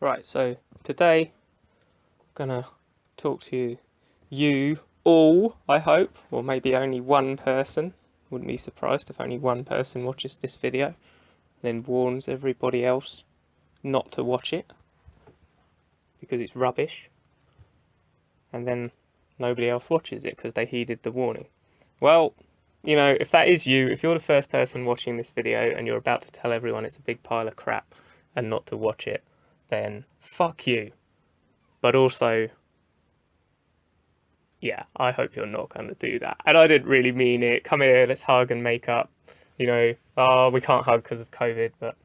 Right, so today I'm gonna talk to you all, I hope, or maybe only one person. Wouldn't be surprised if only one person watches this video, then warns everybody else not to watch it because it's rubbish, and then nobody else watches it because they heeded the warning. Well, you know, if that is you, if you're the first person watching this video and you're about to tell everyone it's a big pile of crap and not to watch it, then fuck you. But also, yeah, I hope you're not going to do that. And I didn't really mean it. Come here, let's hug and make up. You know, oh, we can't hug because of COVID. But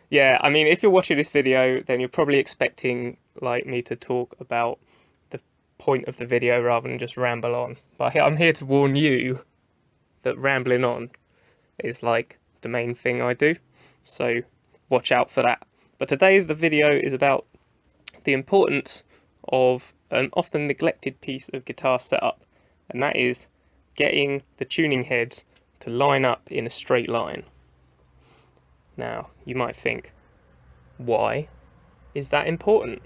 yeah, I mean, if you're watching this video, then you're probably expecting like me to talk about the point of the video rather than just ramble on. But I'm here to warn you that rambling on is like the main thing I do. So watch out for that. But today's the video is about the importance of an often neglected piece of guitar setup, and that is getting the tuning heads to line up in a straight line. Now, you might think, why is that important?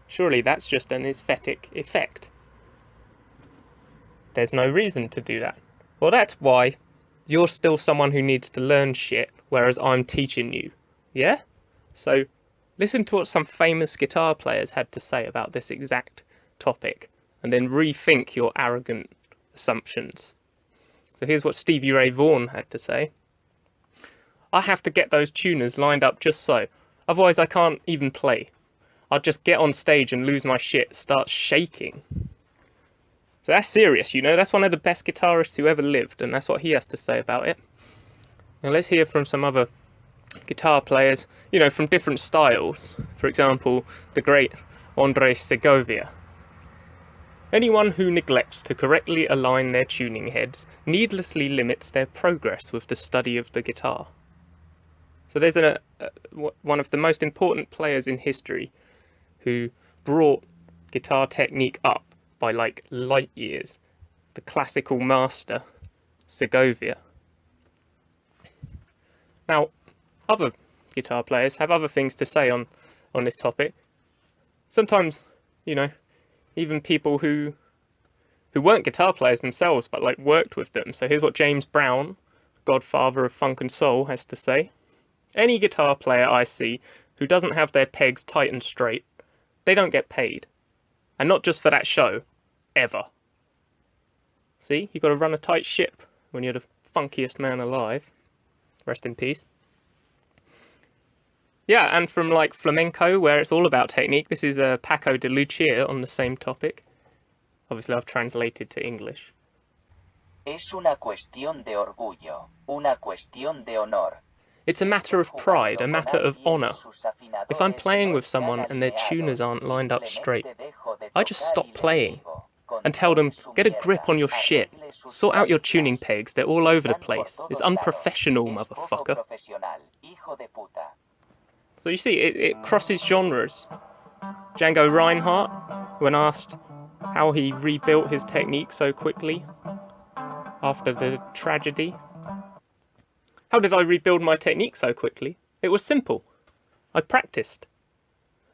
Surely that's just an aesthetic effect. There's no reason to do that. Well, that's why you're still someone who needs to learn shit, whereas I'm teaching you. Yeah? So, listen to what some famous guitar players had to say about this exact topic, and then rethink your arrogant assumptions. So here's what Stevie Ray Vaughan had to say. I have to get those tuners lined up just so, otherwise I can't even play. I'll just get on stage and lose my shit, start shaking. So that's serious, you know, that's one of the best guitarists who ever lived, and that's what he has to say about it. Now let's hear from some other guitar players, you know, from different styles. For example, the great Andres Segovia. Anyone who neglects to correctly align their tuning heads needlessly limits their progress with the study of the guitar. So there's one of the most important players in history who brought guitar technique up by like light years, the classical master Segovia. Now, other guitar players have other things to say on this topic. Sometimes, you know, even people who weren't guitar players themselves, but like worked with them. So here's what James Brown, godfather of funk and soul, has to say. Any guitar player I see who doesn't have their pegs tight and straight, they don't get paid. And not just for that show, ever. See, you got to run a tight ship when you're the funkiest man alive. Rest in peace. Yeah, and from like flamenco, where it's all about technique, this is Paco de Lucia on the same topic. Obviously, I've translated to English. Es una cuestión de orgullo, una cuestión de honor. It's a matter of pride, a matter of honour. If I'm playing with someone and their tuners aren't lined up straight, I just stop playing and tell them, get a grip on your shit, sort out your tuning pegs, they're all over the place. It's unprofessional, motherfucker. So you see, it crosses genres. Django Reinhardt, when asked how he rebuilt his technique so quickly after the tragedy. How did I rebuild my technique so quickly? It was simple. I practiced.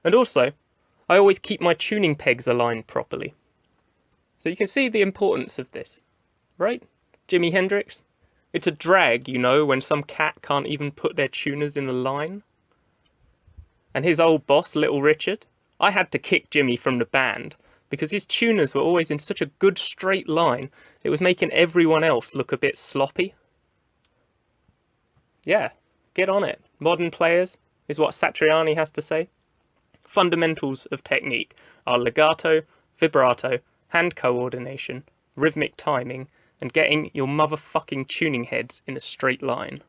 And also, I always keep my tuning pegs aligned properly. So you can see the importance of this, right? Jimi Hendrix? It's a drag, you know, when some cat can't even put their tuners in a line. And his old boss, Little Richard, I had to kick Jimmy from the band because his tuners were always in such a good straight line, it was making everyone else look a bit sloppy. Yeah, get on it. Modern players, is what Satriani has to say. Fundamentals of technique are legato, vibrato, hand coordination, rhythmic timing, and getting your motherfucking tuning heads in a straight line.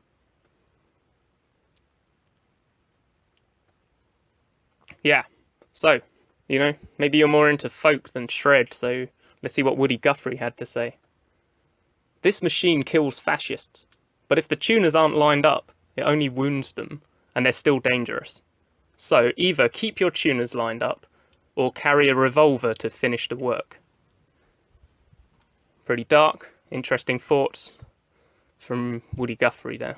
Yeah, so, you know, maybe you're more into folk than shred, so let's see what Woody Guthrie had to say. This machine kills fascists, but if the tuners aren't lined up, it only wounds them, and they're still dangerous. So either keep your tuners lined up, or carry a revolver to finish the work. Pretty dark, interesting thoughts from Woody Guthrie there.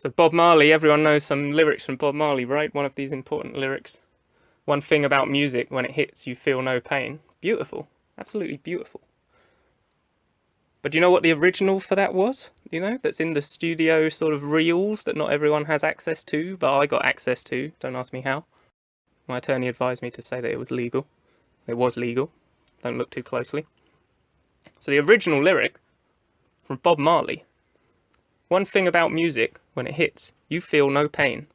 So Bob Marley, everyone knows some lyrics from Bob Marley, right? One of these important lyrics. One thing about music, when it hits, you feel no pain. Beautiful. Absolutely beautiful. But do you know what the original for that was? You know, that's in the studio sort of reels that not everyone has access to, but I got access to. Don't ask me how. My attorney advised me to say that it was legal. It was legal. Don't look too closely. So the original lyric from Bob Marley. One thing about music, when it hits, you feel no pain.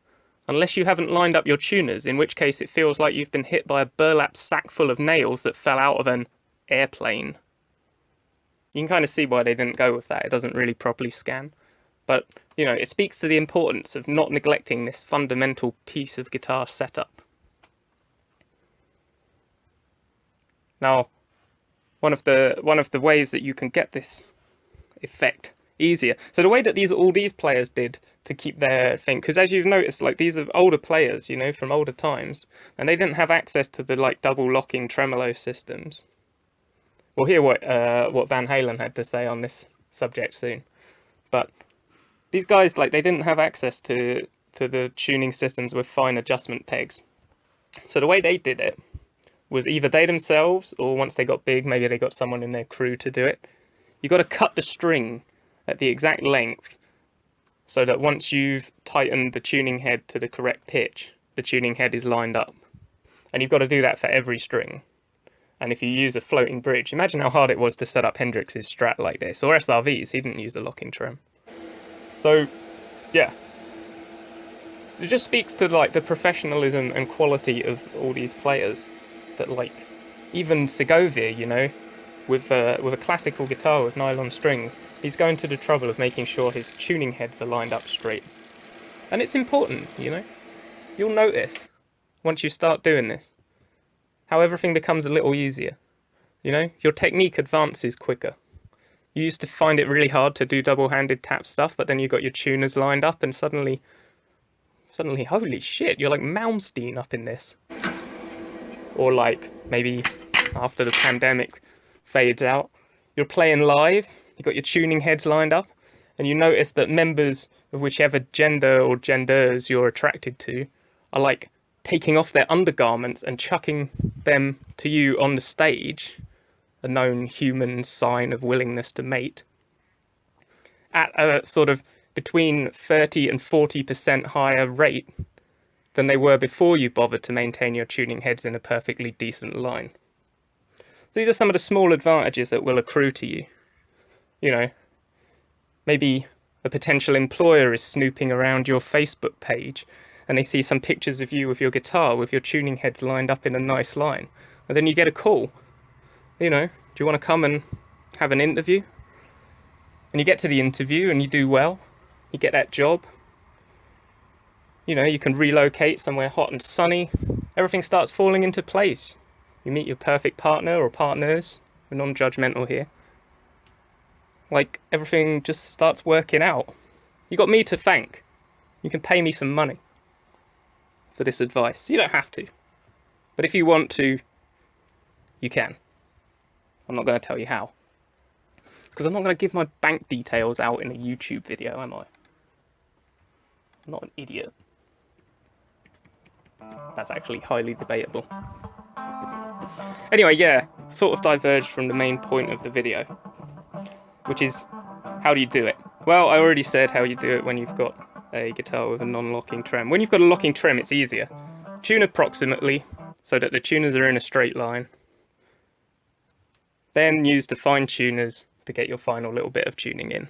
Unless you haven't lined up your tuners, in which case it feels like you've been hit by a burlap sack full of nails that fell out of an airplane. You can kind of see why they didn't go with that. It doesn't really properly scan. But, you know, it speaks to the importance of not neglecting this fundamental piece of guitar setup. Now, one of the ways that you can get this effect easier. So the way that all these players did to keep their thing, because as you've noticed, like, these are older players, you know, from older times, and they didn't have access to the like double locking tremolo systems. We'll hear what Van Halen had to say on this subject soon. But these guys, like, they didn't have access to the tuning systems with fine adjustment pegs. So the way they did it was either they themselves, or once they got big, maybe they got someone in their crew to do it. You got to cut the string at the exact length so that once you've tightened the tuning head to the correct pitch, the tuning head is lined up. And you've got to do that for every string. And if you use a floating bridge, imagine how hard it was to set up Hendrix's Strat like this, or SRV's, he didn't use a locking trem. So, yeah. It just speaks to, like, the professionalism and quality of all these players. That, like, even Segovia, you know, with a classical guitar with nylon strings, he's going to the trouble of making sure his tuning heads are lined up straight. And it's important, you know. You'll notice, once you start doing this, how everything becomes a little easier. You know, your technique advances quicker. You used to find it really hard to do double-handed tap stuff, but then you got your tuners lined up and suddenly, holy shit, you're like Malmsteen up in this. Or like, maybe after the pandemic fades out, you're playing live, you got your tuning heads lined up, and you notice that members of whichever gender or genders you're attracted to are like taking off their undergarments and chucking them to you on the stage, a known human sign of willingness to mate, at a sort of between 30 and 40% higher rate than they were before you bothered to maintain your tuning heads in a perfectly decent line. These are some of the small advantages that will accrue to you. You know, maybe a potential employer is snooping around your Facebook page and they see some pictures of you with your guitar with your tuning heads lined up in a nice line. And then you get a call. You know, do you want to come and have an interview? And you get to the interview and you do well. You get that job. You know, you can relocate somewhere hot and sunny. Everything starts falling into place. You meet your perfect partner or partners. We're non-judgmental here. Like, everything just starts working out. You got me to thank. You can pay me some money for this advice. You don't have to. But if you want to, you can. I'm not going to tell you how. Because I'm not going to give my bank details out in a YouTube video, am I? I'm not an idiot. That's actually highly debatable. Anyway, yeah, sort of diverged from the main point of the video, which is, how do you do it? Well, I already said how you do it when you've got a guitar with a non-locking trem. When you've got a locking trem, it's easier. Tune approximately, so that the tuners are in a straight line. Then use the fine tuners to get your final little bit of tuning in.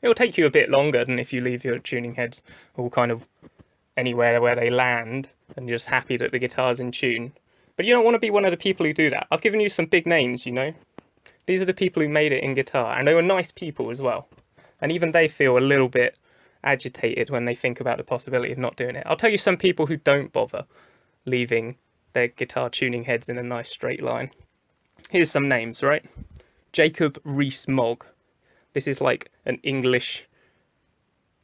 It'll take you a bit longer than if you leave your tuning heads all kind of anywhere where they land and you're just happy that the guitar's in tune. But you don't want to be one of the people who do that. I've given you some big names, you know. These are the people who made it in guitar, and they were nice people as well. And even they feel a little bit agitated when they think about the possibility of not doing it. I'll tell you some people who don't bother leaving their guitar tuning heads in a nice straight line. Here's some names, right? Jacob Rees-Mogg. This is like an English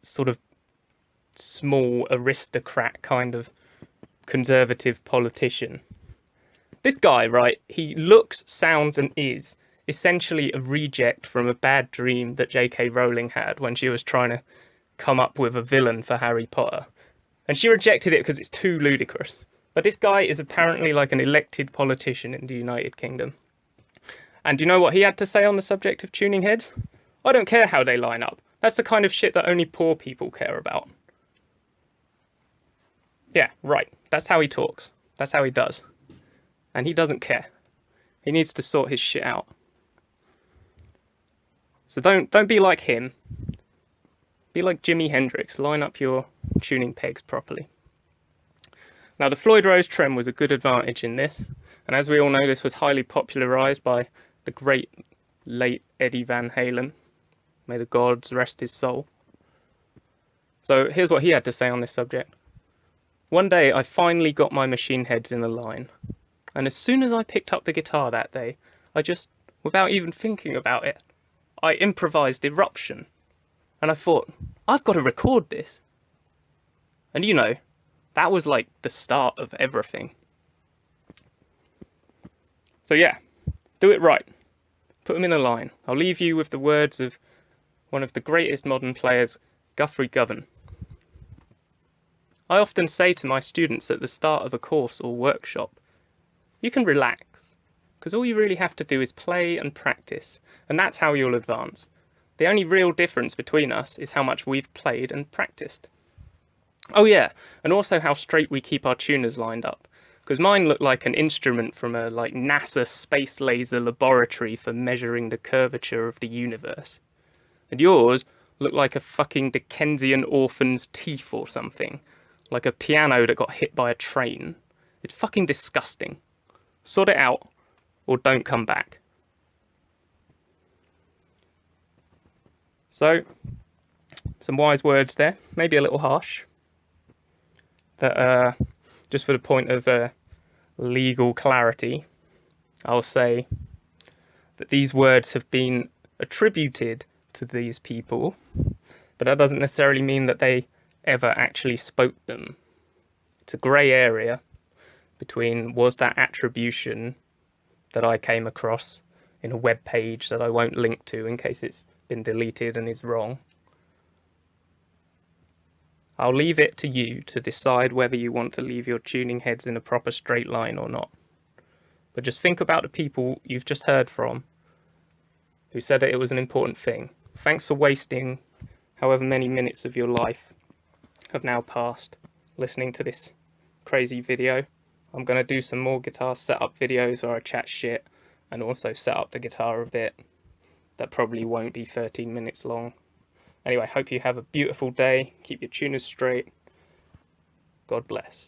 sort of small aristocrat kind of conservative politician. This guy, right, he looks, sounds and is essentially a reject from a bad dream that J.K. Rowling had when she was trying to come up with a villain for Harry Potter. And she rejected it because it's too ludicrous. But this guy is apparently like an elected politician in the United Kingdom. And do you know what he had to say on the subject of tuning heads? I don't care how they line up. That's the kind of shit that only poor people care about. Yeah, right. That's how he talks. That's how he does. And he doesn't care. He needs to sort his shit out. So don't be like him. Be like Jimi Hendrix. Line up your tuning pegs properly. Now, the Floyd Rose trem was a good advantage in this. And as we all know, this was highly popularised by the great late Eddie Van Halen. May the gods rest his soul. So here's what he had to say on this subject. One day I finally got my machine heads in a line. And as soon as I picked up the guitar that day, I just, without even thinking about it, I improvised Eruption. And I thought, I've got to record this. And you know, that was like the start of everything. So yeah, do it right. Put them in a line. I'll leave you with the words of one of the greatest modern players, Guthrie Govan. I often say to my students at the start of a course or workshop, you can relax, because all you really have to do is play and practice, and that's how you'll advance. The only real difference between us is how much we've played and practiced. Oh yeah, and also how straight we keep our tuners lined up, because mine look like an instrument from a NASA space laser laboratory for measuring the curvature of the universe. And yours look like a fucking Dickensian orphan's teeth or something. Like a piano that got hit by a train. It's fucking disgusting. Sort it out, or don't come back. So, some wise words there. Maybe a little harsh. That, just for the point of legal clarity, I'll say that these words have been attributed to these people, but that doesn't necessarily mean that they ever actually spoke them. It's a grey area between was that attribution that I came across in a web page that I won't link to in case it's been deleted and is wrong. I'll leave it to you to decide whether you want to leave your tuning heads in a proper straight line or not. But just think about the people you've just heard from who said that it was an important thing. Thanks for wasting however many minutes of your life have now passed listening to this crazy video. I'm going to do some more guitar setup videos where I chat shit and also set up the guitar a bit. That probably won't be 13 minutes long. Anyway, hope you have a beautiful day. Keep your tuners straight. God bless.